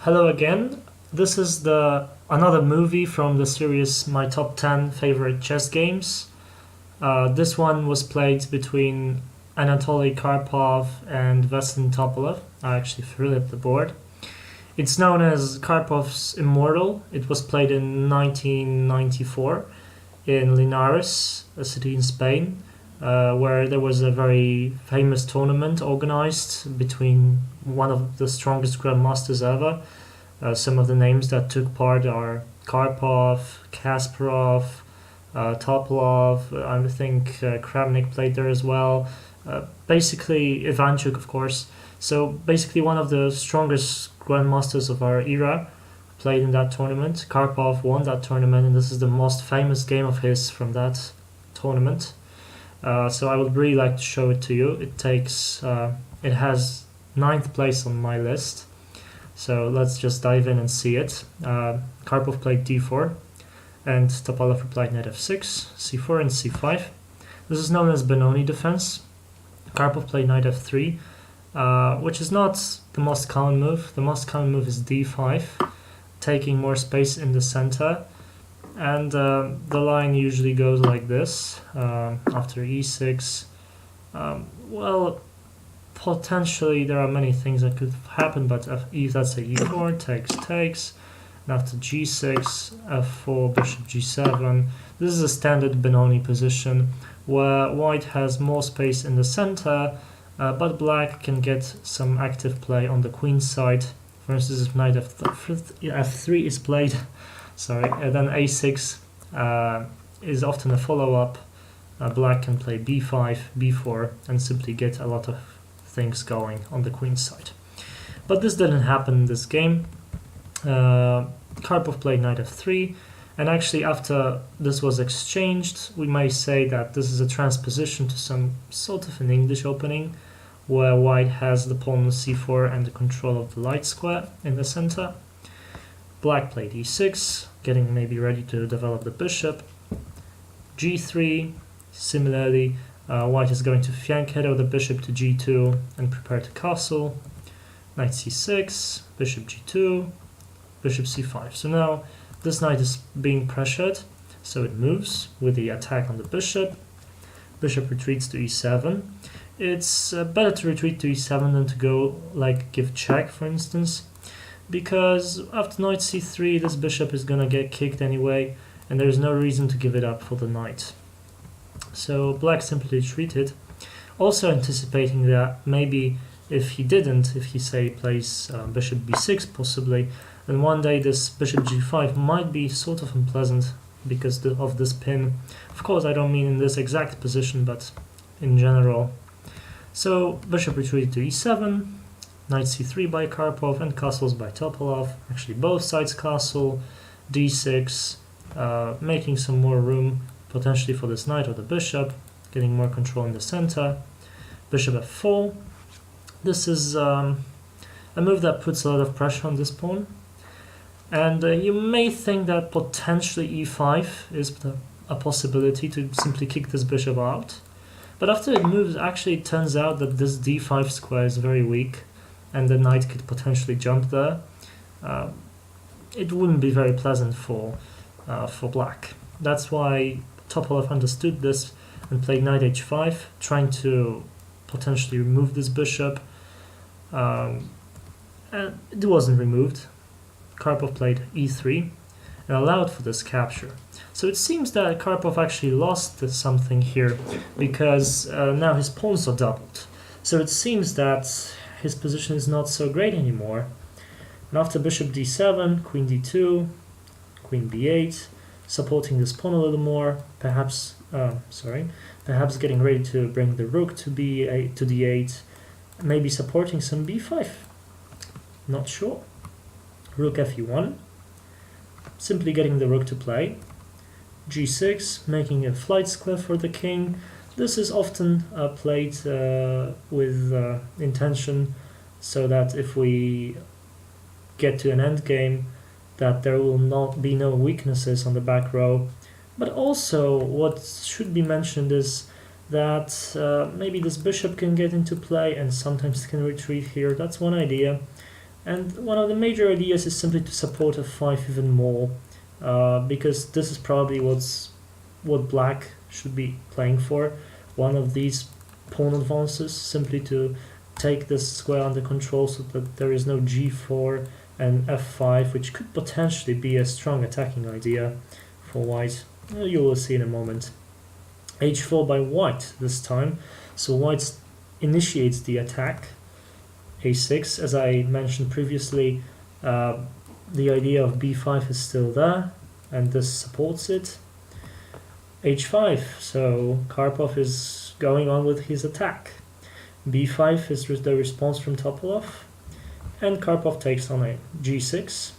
Hello again. This is the another movie from the series My Top 10 Favorite Chess Games. This one was played between Anatoly Karpov and Vasilij Topalov. I actually flipped the board. It's known as Karpov's Immortal. It was played in 1994 in Linares, a city in Spain, where there was a very famous tournament organized between one of the strongest grandmasters ever. Some of the names that took part are Karpov, Kasparov, Topalov. I think Kravnik played there as well. Basically, Ivanchuk, of course. So basically, one of the strongest grandmasters of our era played in that tournament. Karpov won that tournament, and this is the most famous game of his from that tournament. So I would really like to show it to you. It has ninth place on my list. So let's just dive in and see it. Karpov played d4, and Topalov replied knight f6, c4, and c5. This is known as Benoni defense. Karpov played knight f3, which is not the most common move. The most common move is d5, taking more space in the center. And the line usually goes like this after e6. Potentially there are many things that could happen, but let's say e4, takes, and after g6, f4, bishop g7. This is a standard Benoni position where white has more space in the center, but black can get some active play on the queen side. For instance, if knight f3 is played, and then a6 is often a follow-up. Black can play b5, b4, and simply get a lot of things going on the queen side. But this didn't happen in this game. Karpov played knight f3, and actually after this was exchanged, we may say that this is a transposition to some sort of an English opening, where white has the pawn on c4 and the control of the light square in the center. Black played e6, getting maybe ready to develop the bishop. g3, similarly, white is going to flank header the bishop to g2 and prepare to castle. Knight c6, bishop g2, bishop c5. So now this knight is being pressured, so it moves with the attack on the bishop. Bishop retreats to e7. It's better to retreat to e7 than to go give check, for instance, because after knight c3 this bishop is gonna get kicked anyway, and there's no reason to give it up for the knight. So black simply retreated, also anticipating that maybe if he say plays bishop b6 possibly, then one day this bishop g5 might be sort of unpleasant because of this pin. Of course, I don't mean in this exact position, but in general. So bishop retreated to e7, knight c3 by Karpov, and castles by Topalov. Actually both sides castle, d6, making some more room potentially for this knight or the bishop, getting more control in the center. Bishop f4. This is a move that puts a lot of pressure on this pawn. And you may think that potentially e5 is a possibility to simply kick this bishop out. But after it moves, actually it turns out that this d5 square is very weak, and the knight could potentially jump there. It wouldn't be very pleasant for black. That's why Topalov understood this and played knight h5, trying to potentially remove this bishop. And it wasn't removed. Karpov played e3 and allowed for this capture. So it seems that Karpov actually lost something here, because now his pawns are doubled. So it seems that his position is not so great anymore. And after bishop d7, queen d2, queen b8, supporting this pawn a little more, perhaps getting ready to bring the rook to b8 to d8, maybe supporting some b5. Not sure. Rook fe1, simply getting the rook to play. g6, making a flight square for the king. This is often played with intention, so that if we get to an endgame, that there will not be no weaknesses on the back row. But also what should be mentioned is that maybe this bishop can get into play and sometimes can retreat here. That's one idea. And one of the major ideas is simply to support f5 even more, because this is probably what black should be playing for. One of these pawn advances, simply to take this square under control so that there is no g4 and f5, which could potentially be a strong attacking idea for white. You will see in a moment. h4 by white this time, so white initiates the attack. a6, as I mentioned previously, the idea of b5 is still there, and this supports it. h5, so Karpov is going on with his attack. b5 is the response from Topalov, and Karpov takes on a g6.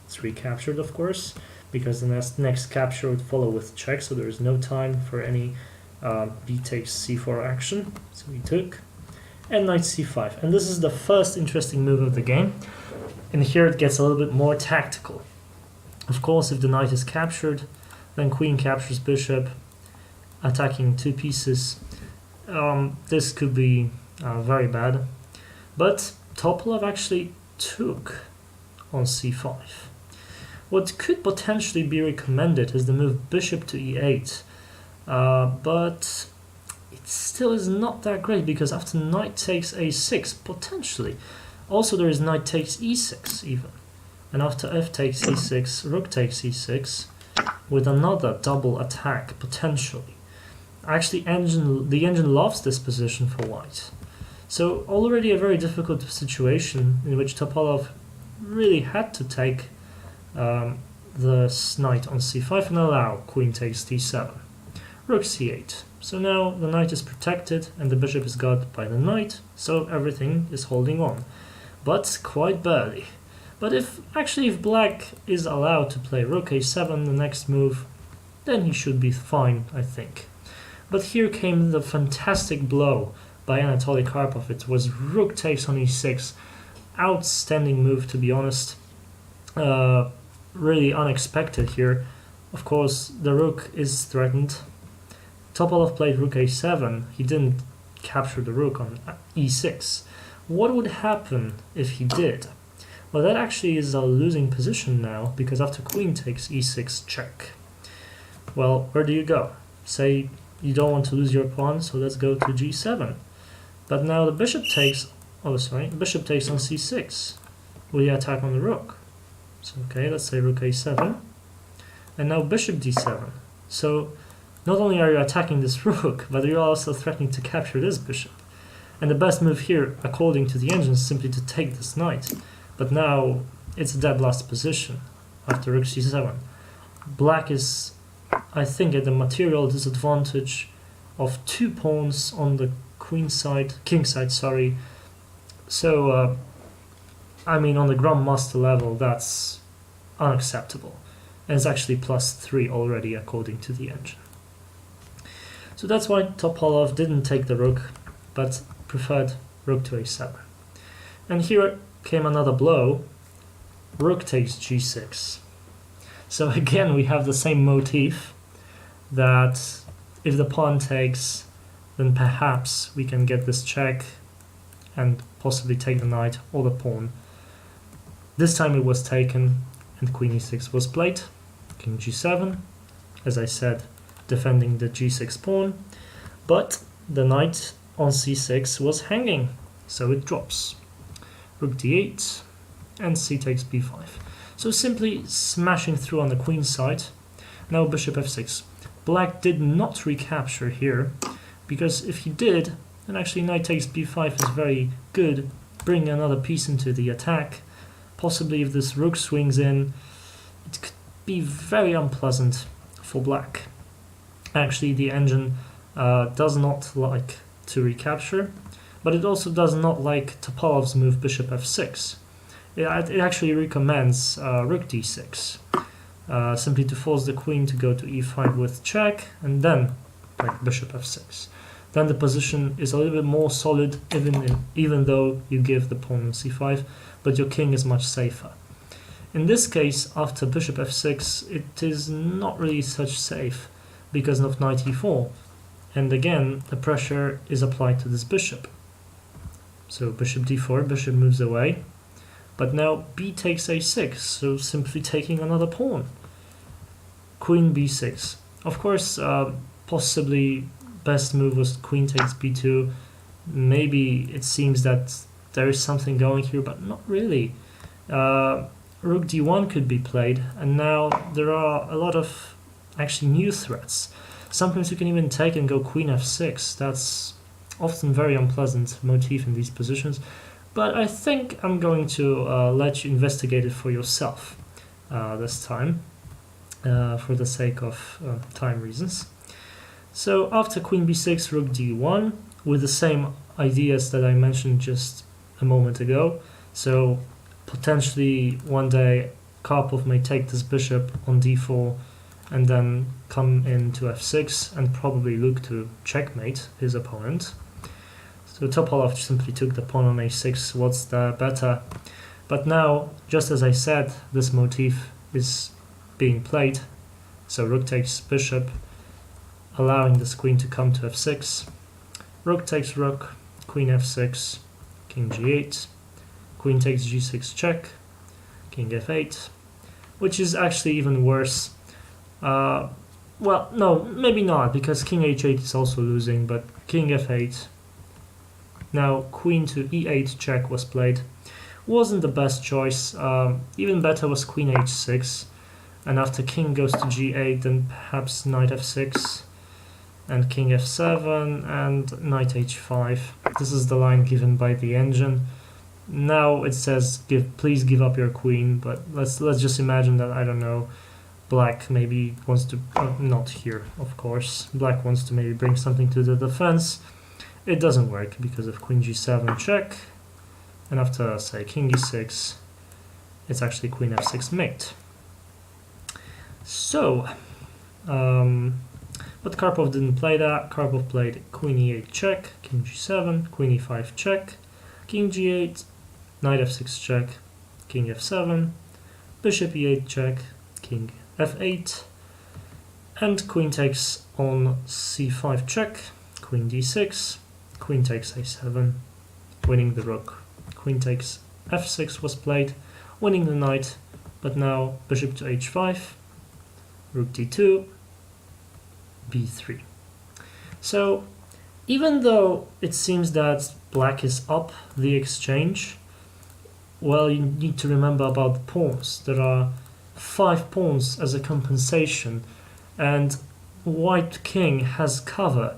It's recaptured, of course, because the next capture would follow with check, so there is no time for any b takes c4 action, so he took. And knight c5, and this is the first interesting move of the game, and here it gets a little bit more tactical. Of course, if the knight is captured, then queen captures bishop, attacking two pieces. This could be very bad, but Topalov actually took on c5. What could potentially be recommended is the move bishop to e8, but it still is not that great, because after knight takes a6, potentially, also there is knight takes e6 even, and after f takes e6, rook takes e6, with another double attack potentially. Actually, the engine loves this position for white. So already a very difficult situation in which Topalov really had to take the knight on c5 and allow queen takes d7, rook c8. So now the knight is protected and the bishop is guarded by the knight, so everything is holding on, but quite barely. But if black is allowed to play rook a7 the next move, then he should be fine, I think. But here came the fantastic blow by Anatoly Karpov. It was rook takes on e6. Outstanding move, to be honest. Really unexpected here. Of course, the rook is threatened. Topalov played rook a7. He didn't capture the rook on e6. What would happen if he did? Well, that actually is a losing position now, because after queen takes e6 check. Well, where do you go? Say you don't want to lose your pawn, so let's go to g7. But now the bishop takes, bishop takes on c6. Will you attack on the rook? So okay, let's say rook a7. And now bishop d7. So not only are you attacking this rook, but you're also threatening to capture this bishop. And the best move here, according to the engine, is simply to take this knight. But now it's a dead last position after rook c7. Black is, I think, at the material disadvantage of 2 pawns on the queen side, king side, sorry. So, I mean, on the grandmaster level, that's unacceptable. And it's actually +3 already, according to the engine. So that's why Topalov didn't take the rook, but preferred rook to a7. And here came another blow. Rook takes g6. So again, we have the same motif, that if the pawn takes, then perhaps we can get this check and possibly take the knight or the pawn. This time it was taken and queen e6 was played. King g7, as I said, defending the g6 pawn, but the knight on c6 was hanging, so it drops. Rook d8 and c takes b5. So simply smashing through on the queen side. Now bishop f6. Black did not recapture here, because if he did, then actually knight takes b5 is very good, bringing another piece into the attack. Possibly if this rook swings in, it could be very unpleasant for black. Actually, the engine does not like to recapture, but it also does not like Topalov's move bishop f6. It actually recommends rook d6, simply to force the queen to go to e5 with check, and then like bishop f6. Then the position is a little bit more solid, even though you give the pawn on c5, but your king is much safer. In this case, after bishop f6, it is not really such safe because of knight e4, and again the pressure is applied to this bishop. So bishop d4, bishop moves away. But now b takes a6, so simply taking another pawn. Queen b6. Of course, possibly best move was queen takes b2. Maybe it seems that there is something going here, but not really. Rook d1 could be played, and now there are a lot of actually new threats. Sometimes you can even take and go queen f6. That's often very unpleasant motif in these positions, but I think I'm going to let you investigate it for yourself this time, for the sake of time reasons. So after queen b6, rook d1, with the same ideas that I mentioned just a moment ago. So potentially one day Karpov may take this bishop on d4 and then come into f6 and probably look to checkmate his opponent. So Topalov simply took the pawn on a6, what's the better? But now, just as I said, this motif is being played. So rook takes bishop, allowing this queen to come to f6. Rook takes rook, queen f6, king g8, queen takes g6 check, king f8, which is actually even worse. Well, no, maybe not, because king h8 is also losing, but king f8. Now queen to e8 check was played. Wasn't the best choice. Even better was queen h6, and after king goes to g8, then perhaps knight f6, and king f7, and knight h5. This is the line given by the engine. Now it says, please give up your queen, but let's just imagine that, I don't know, black maybe wants to, not here, of course, black wants to maybe bring something to the defense. It doesn't work because of queen g7 check, and after, say, king e6, it's actually queen f6 mate. So, but Karpov didn't play that. Karpov played queen e8 check, king g7, queen e5 check, king g8, knight f6 check, king f7, bishop e8 check, king f8, and queen takes on c5 check, queen d6, queen takes a7, winning the rook. Queen takes f6 was played, winning the knight, but now bishop to h5, rook d2, b3. So even though it seems that black is up the exchange, well, you need to remember about the pawns. There are 5 pawns as a compensation, and white king has cover.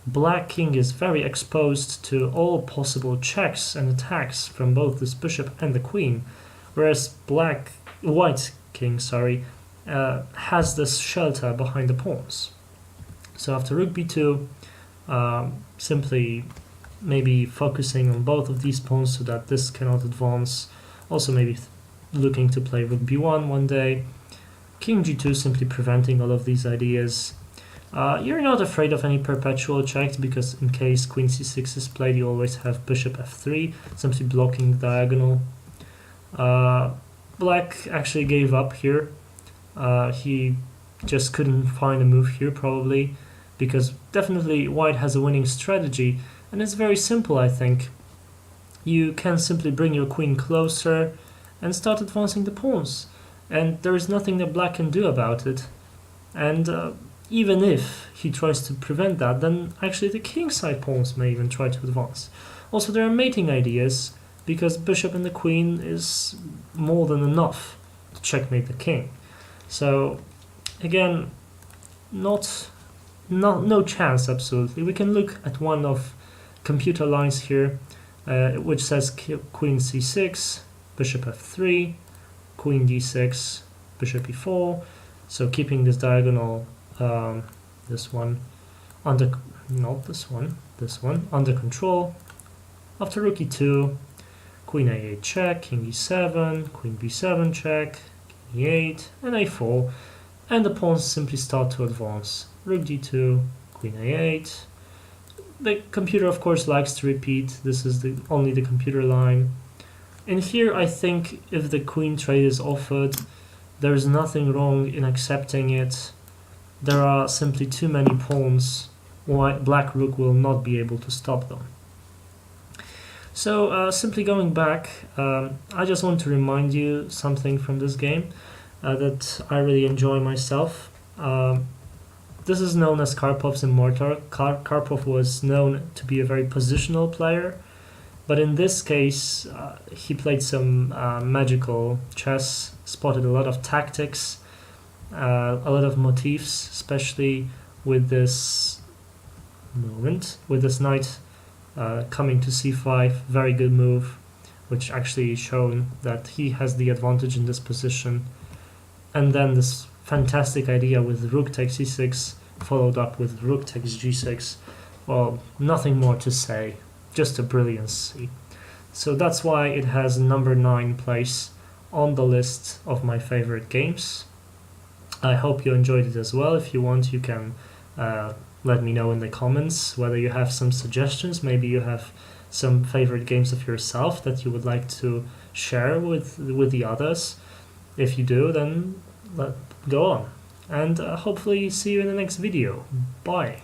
Black king is very exposed to all possible checks and attacks from both this bishop and the queen, whereas white king has this shelter behind the pawns. So after rook b2, simply maybe focusing on both of these pawns so that this cannot advance. Also maybe looking to play rook b1 one day. King g2 simply preventing all of these ideas. You're not afraid of any perpetual checks because in case queen c6 is played, you always have bishop f3, simply blocking the diagonal. Black actually gave up here. He just couldn't find a move here probably, because definitely white has a winning strategy, and it's very simple, I think. You can simply bring your queen closer and start advancing the pawns, and there is nothing that black can do about it. And even if he tries to prevent that, then actually the kingside pawns may even try to advance. Also, there are mating ideas, because bishop and the queen is more than enough to checkmate the king. So again, no chance absolutely. We can look at one of computer lines here, which says queen c6, bishop f3, queen d6, bishop e4. So keeping this diagonal, this one under, not this one, this one under control. After rook e2, queen a8 check, king e7, queen b7 check, king e8, and a4, and the pawns simply start to advance. Rook d2, queen a8. The computer, of course, likes to repeat. This is only the computer line. And here, I think if the queen trade is offered, there is nothing wrong in accepting it. There are simply too many pawns. Black rook will not be able to stop them. So simply going back, I just want to remind you something from this game that I really enjoy myself. This is known as Karpov's immortal. Karpov was known to be a very positional player, but in this case, he played some magical chess, spotted a lot of tactics, a lot of motifs, especially with this with this knight coming to c5, very good move, which actually shown that he has the advantage in this position. And then this fantastic idea with rook takes e6, followed up with rook takes g6. Well, nothing more to say, just a brilliancy. So that's why it has number 9 place on the list of my favorite games. I hope you enjoyed it as well. If you want, you can let me know in the comments whether you have some suggestions. Maybe you have some favorite games of yourself that you would like to share with the others. If you do, then go on. And hopefully see you in the next video. Bye.